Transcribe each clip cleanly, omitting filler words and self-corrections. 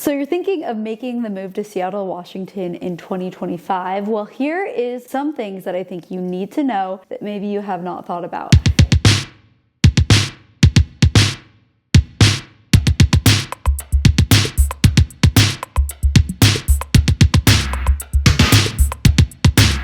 So you're thinking of making the move to Seattle, Washington in 2025? Well, here is some things that I think you need to know that maybe you have not thought about.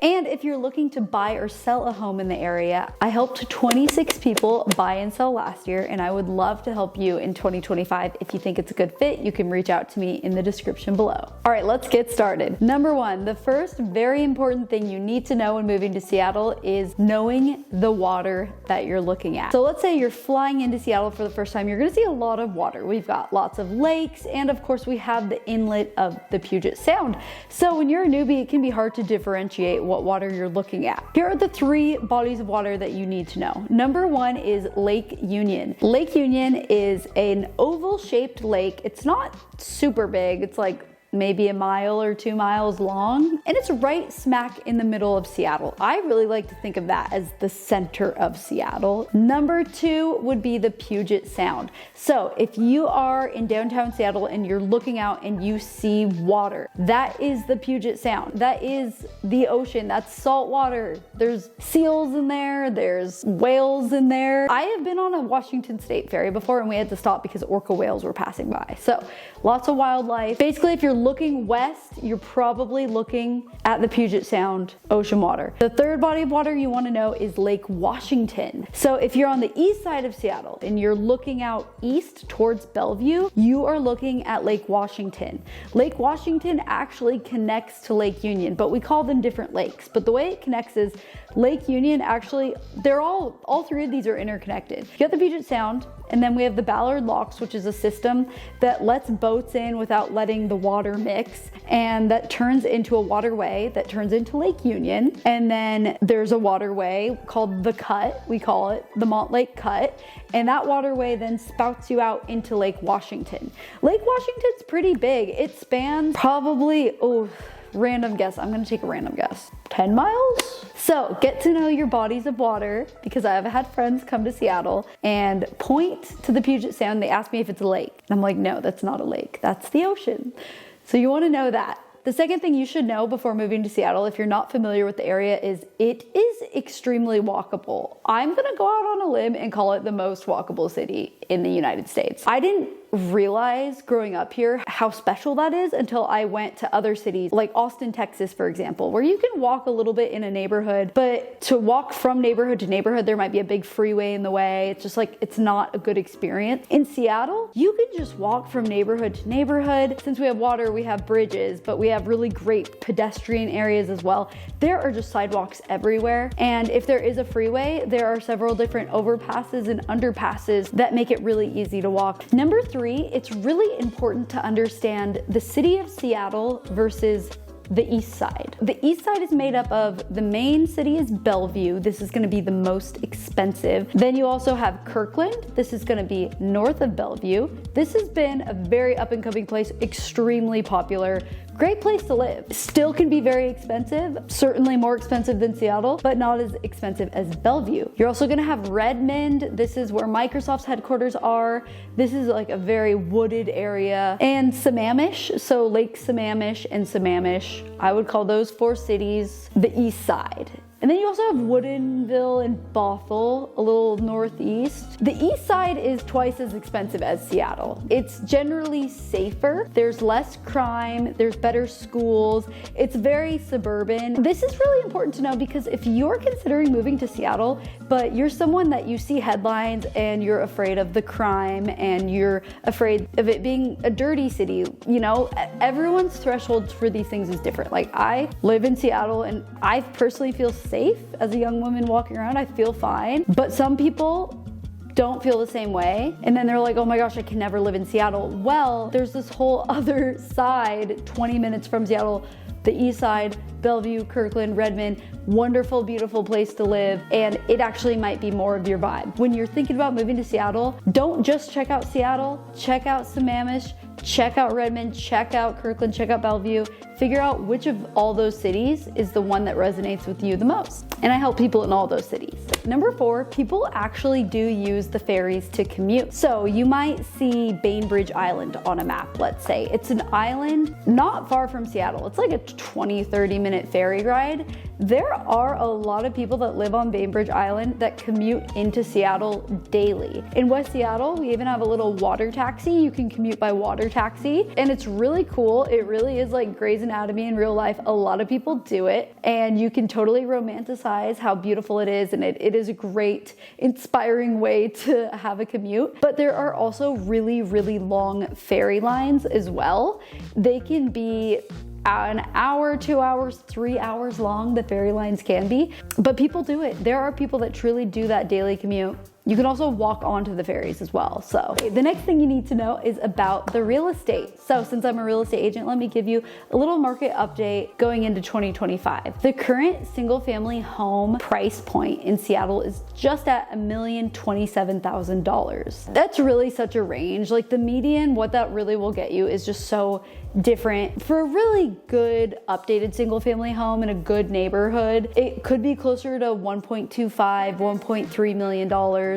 And if you're looking to buy or sell a home in the area, I helped 26 people buy and sell last year, and I would love to help you in 2025. If you think it's a good fit, you can reach out to me in the description below. All right, let's get started. Number one, the first very important thing you need to know when moving to Seattle is knowing the water that you're looking at. So let's say you're flying into Seattle for the first time, you're gonna see a lot of water. We've got lots of lakes, and of course we have the inlet of the Puget Sound. So when you're a newbie, it can be hard to differentiate what water you're looking at. Here are the three bodies of water that you need to know. Number one is Lake Union. Lake Union is an oval shaped lake. It's not super big. It's like maybe a mile or 2 miles long, and it's right smack in the middle of Seattle. I really like to think of that as the center of Seattle. Number two would be the Puget Sound. So if you are in downtown Seattle and you're looking out and you see water, that is the Puget Sound. That is the ocean. That's salt water. There's seals in there. There's whales in there. I have been on a Washington State ferry before, and we had to stop because orca whales were passing by. So lots of wildlife. Basically, if you're looking west, you're probably looking at the Puget Sound ocean water. The third body of water you want to know is Lake Washington. So if you're on the east side of Seattle and you're looking out east towards Bellevue, you are looking at Lake Washington. Lake Washington actually connects to Lake Union, but we call them different lakes. But the way it connects is Lake Union actually, all three of these are interconnected. You got the Puget Sound, and then we have the Ballard Locks, which is a system that lets boats in without letting the water mix, and that turns into a waterway that turns into Lake Union. And then there's a waterway called the Cut. We call it the Montlake Cut. And that waterway then spouts you out into Lake Washington. Lake Washington's pretty big. It spans probably, random guess. I'm gonna take a random guess. 10 miles? So get to know your bodies of water, because I've had friends come to Seattle and point to the Puget Sound. They ask me if it's a lake. And I'm like, no, that's not a lake. That's the ocean. So you wanna know that. The second thing you should know before moving to Seattle, if you're not familiar with the area, is it is extremely walkable. I'm gonna go out on a limb and call it the most walkable city in the United States. I didn't realize growing up here how special that is until I went to other cities like Austin, Texas, for example, where you can walk a little bit in a neighborhood, but to walk from neighborhood to neighborhood, there might be a big freeway in the way. It's just like, it's not a good experience. In Seattle, you can just walk from neighborhood to neighborhood. Since we have water, we have bridges, but we have really great pedestrian areas as well. There are just sidewalks everywhere. And if there is a freeway, there are several different overpasses and underpasses that make it really easy to walk. Number three, it's really important to understand the city of Seattle versus the east side. The east side is made up of, the main city is Bellevue. This is gonna be the most expensive. Then you also have Kirkland. This is gonna be north of Bellevue. This has been a very up and coming place, extremely popular. Great place to live. Still can be very expensive, certainly more expensive than Seattle, but not as expensive as Bellevue. You're also gonna have Redmond. This is where Microsoft's headquarters are. This is like a very wooded area. And Sammamish, so Lake Sammamish and Sammamish, I would call those four cities the east side. And then you also have Woodinville and Bothell, a little northeast. The east side is twice as expensive as Seattle. It's generally safer. There's less crime. There's better schools. It's very suburban. This is really important to know, because if you're considering moving to Seattle, but you're someone that you see headlines and you're afraid of the crime and you're afraid of it being a dirty city, you know, everyone's thresholds for these things is different. Like, I live in Seattle and I personally feel safe as a young woman walking around. I feel fine, but some people don't feel the same way. And then they're like, oh my gosh, I can never live in Seattle. Well, there's this whole other side, 20 minutes from Seattle, the east side, Bellevue, Kirkland, Redmond, wonderful, beautiful place to live. And it actually might be more of your vibe. When you're thinking about moving to Seattle, don't just check out Seattle, check out Sammamish, check out Redmond, check out Kirkland, check out Bellevue, figure out which of all those cities is the one that resonates with you the most. And I help people in all those cities. Number 4, people actually do use the ferries to commute. So you might see Bainbridge Island on a map, let's say. It's an island not far from Seattle. It's like a 20-30 minute ferry ride. There are a lot of people that live on Bainbridge Island that commute into Seattle daily. In West Seattle, we even have a little water taxi. You can commute by water taxi, and it's really cool. It really is like Grey's Anatomy in real life. A lot of people do it, and you can totally romanticize how beautiful it is, and it is a great, inspiring way to have a commute. But there are also really, really long ferry lines as well. They can be an hour, 2 hours, 3 hours long, the ferry lines can be, but people do it. There are people that truly do that daily commute. You can also walk onto the ferries as well. So the next thing you need to know is about the real estate. So since I'm a real estate agent, let me give you a little market update going into 2025. The current single family home price point in Seattle is just at $1,027,000. That's really such a range. Like the median, what that really will get you is just so different. For a really good updated single family home in a good neighborhood, it could be closer to $1.25, $1.3 million.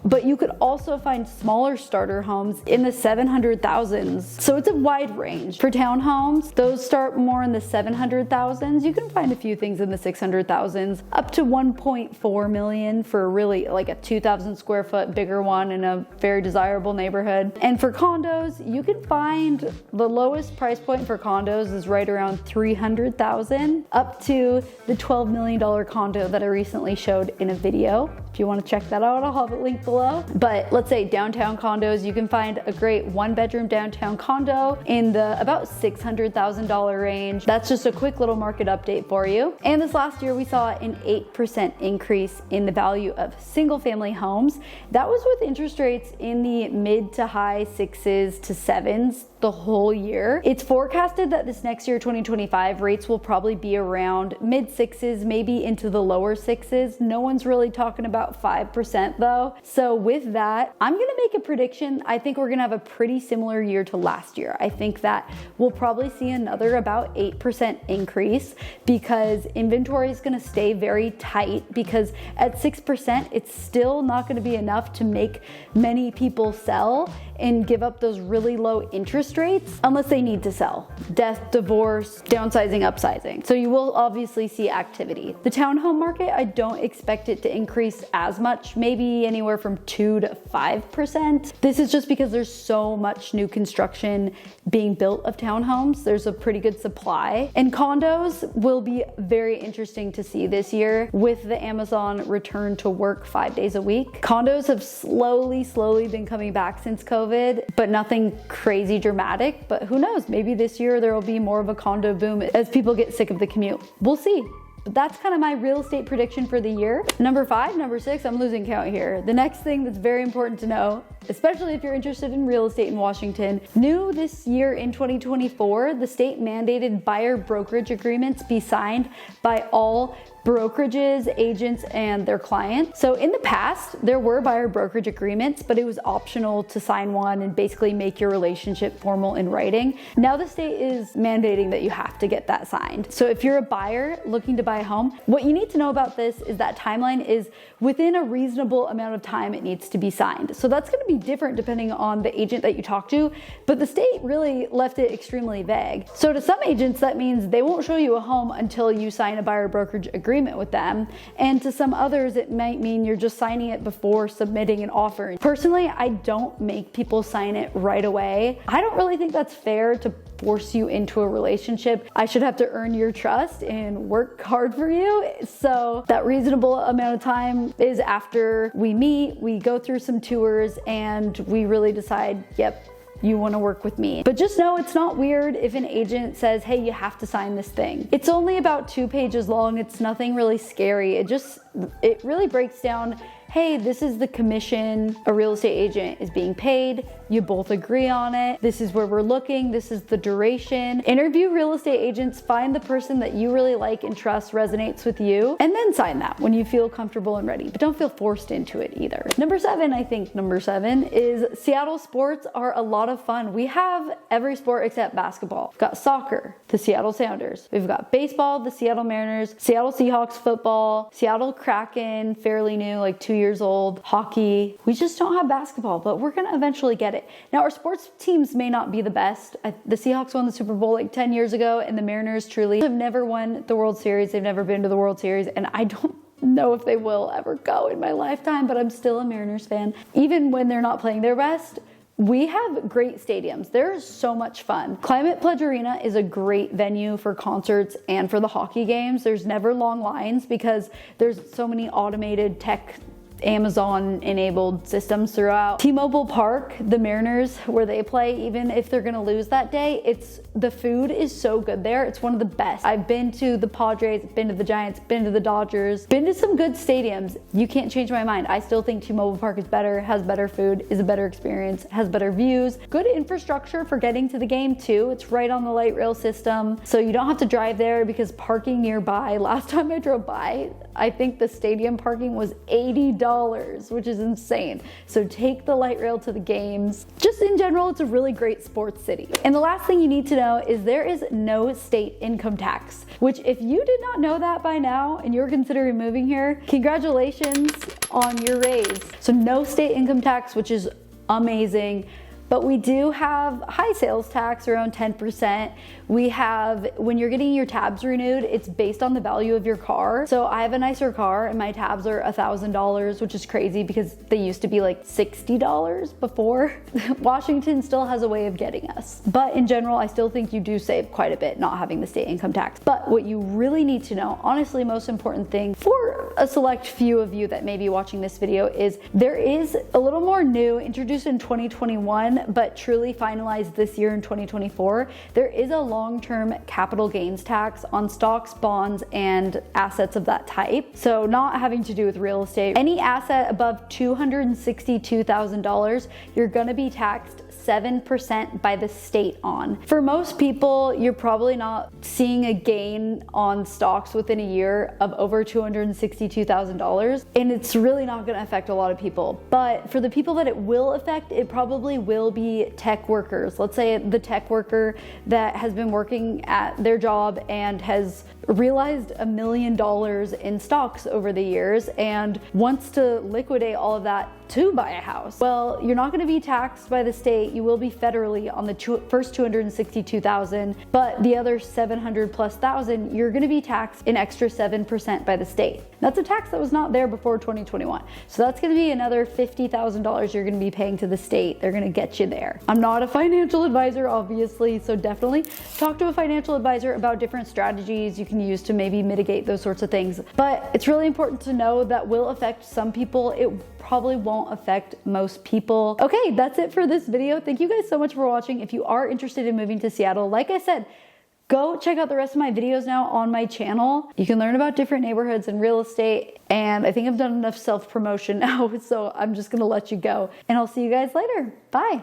But you could also find smaller starter homes in the 700,000s. So it's a wide range. For townhomes, those start more in the 700,000s. You can find a few things in the 600,000s, up to 1.4 million for really like a 2,000 square foot bigger one in a very desirable neighborhood. And for condos, you can find the lowest price point for condos is right around 300,000 up to the $12 million condo that I recently showed in a video. If you want to check that out, I'll have it linked below. But let's say downtown condos, you can find a great 1-bedroom downtown condo in the about $600,000 range. That's just a quick little market update for you. And this last year, we saw an 8% increase in the value of single family homes. That was with interest rates in the mid to high 6s to 7s the whole year. It's forecasted that this next year, 2025, rates will probably be around mid 6s, maybe into the lower 6s. No one's really talking about 5% though. So with that, I'm gonna make a prediction. I think we're gonna have a pretty similar year to last year. I think that we'll probably see another about 8% increase because inventory is gonna stay very tight, because at 6%, it's still not gonna be enough to make many people sell and give up those really low interest rates unless they need to sell. Death, divorce, downsizing, upsizing. So you will obviously see activity. The townhome market, I don't expect it to increase as much, maybe anywhere from 2 to 5%. This is just because there's so much new construction being built of townhomes. There's a pretty good supply. And condos will be very interesting to see this year with the Amazon return to work 5 days a week. Condos have slowly been coming back since COVID, but nothing crazy dramatic. But who knows, maybe this year there will be more of a condo boom as people get sick of the commute. We'll see. But that's kind of my real estate prediction for the year. Number 5, number 6, I'm losing count here. The next thing that's very important to know, especially if you're interested in real estate in Washington, new this year in 2024, the state mandated buyer brokerage agreements be signed by all brokerages, agents, and their clients. So in the past, there were buyer brokerage agreements, but it was optional to sign one and basically make your relationship formal in writing. Now the state is mandating that you have to get that signed. So if you're a buyer looking to buy a home, what you need to know about this is that timeline is within a reasonable amount of time it needs to be signed. So that's gonna be different depending on the agent that you talk to, but the state really left it extremely vague. So to some agents, that means they won't show you a home until you sign a buyer brokerage agreement with them. And to some others, it might mean you're just signing it before submitting an offer. Personally, I don't make people sign it right away. I don't really think that's fair to force you into a relationship. I should have to earn your trust and work hard for you. So that reasonable amount of time is after we meet, we go through some tours, and we really decide, yep, you want to work with me. But just know it's not weird if an agent says, hey, you have to sign this thing. It's only about 2 pages long. It's nothing really scary. It really breaks down hey, this is the commission a real estate agent is being paid. You both agree on it. This is where we're looking. This is the duration. Interview real estate agents, find the person that you really like and trust resonates with you, and then sign that when you feel comfortable and ready. But don't feel forced into it either. Number seven is Seattle sports are a lot of fun. We have every sport except basketball. We've got soccer, the Seattle Sounders. We've got baseball, the Seattle Mariners, Seattle Seahawks football, Seattle Kraken, fairly new, like 2 years old, hockey. We just don't have basketball, but we're gonna eventually get it. Now, our sports teams may not be the best. The Seahawks won the Super Bowl like 10 years ago, and the Mariners truly have never won the World Series. They've never been to the World Series, and I don't know if they will ever go in my lifetime, but I'm still a Mariners fan. Even when they're not playing their best, we have great stadiums. There's so much fun. Climate Pledge Arena is a great venue for concerts and for the hockey games. There's never long lines because there's so many automated tech Amazon-enabled systems throughout. T-Mobile Park, the Mariners, where they play, even if they're gonna lose that day, the food is so good there. It's one of the best. I've been to the Padres, been to the Giants, been to the Dodgers, been to some good stadiums. You can't change my mind. I still think T-Mobile Park is better, has better food, is a better experience, has better views, good infrastructure for getting to the game too. It's right on the light rail system, so you don't have to drive there because parking nearby, last time I drove by, I think the stadium parking was $80, which is insane. So take the light rail to the games. Just in general, it's a really great sports city. And the last thing you need to know is there is no state income tax, which if you did not know that by now and you're considering moving here, congratulations on your raise. So no state income tax, which is amazing. But we do have high sales tax, around 10%. We have, when you're getting your tabs renewed, it's based on the value of your car. So I have a nicer car and my tabs are $1,000, which is crazy because they used to be like $60 before. Washington still has a way of getting us. But in general, I still think you do save quite a bit not having the state income tax. But what you really need to know, honestly, most important thing for a select few of you that may be watching this video is there is a little more new introduced in 2021, but truly finalized this year in 2024. There is a long-term capital gains tax on stocks, bonds, and assets of that type. So not having to do with real estate. Any asset above $262,000, you're gonna be taxed 7% by the state on. For most people, you're probably not seeing a gain on stocks within a year of over $262,000, and it's really not gonna affect a lot of people. But for the people that it will affect, it probably will be tech workers. Let's say the tech worker that has been working at their job and has realized $1 million in stocks over the years and wants to liquidate all of that to buy a house. Well, you're not going to be taxed by the state. You will be federally on the first 262,000, but the other 700 plus thousand, you're going to be taxed an extra 7% by the state. That's a tax that was not there before 2021. So that's going to be another $50,000 you're going to be paying to the state. They're going to get you there. I'm not a financial advisor, obviously, so definitely talk to a financial advisor about different strategies you can use to maybe mitigate those sorts of things. But it's really important to know that will affect some people. It probably won't affect most people. Okay, that's it for this video. Thank you guys so much for watching. If you are interested in moving to Seattle, like I said, go check out the rest of my videos now on my channel. You can learn about different neighborhoods and real estate. And I think I've done enough self-promotion now, so I'm just gonna let you go. And I'll see you guys later. Bye.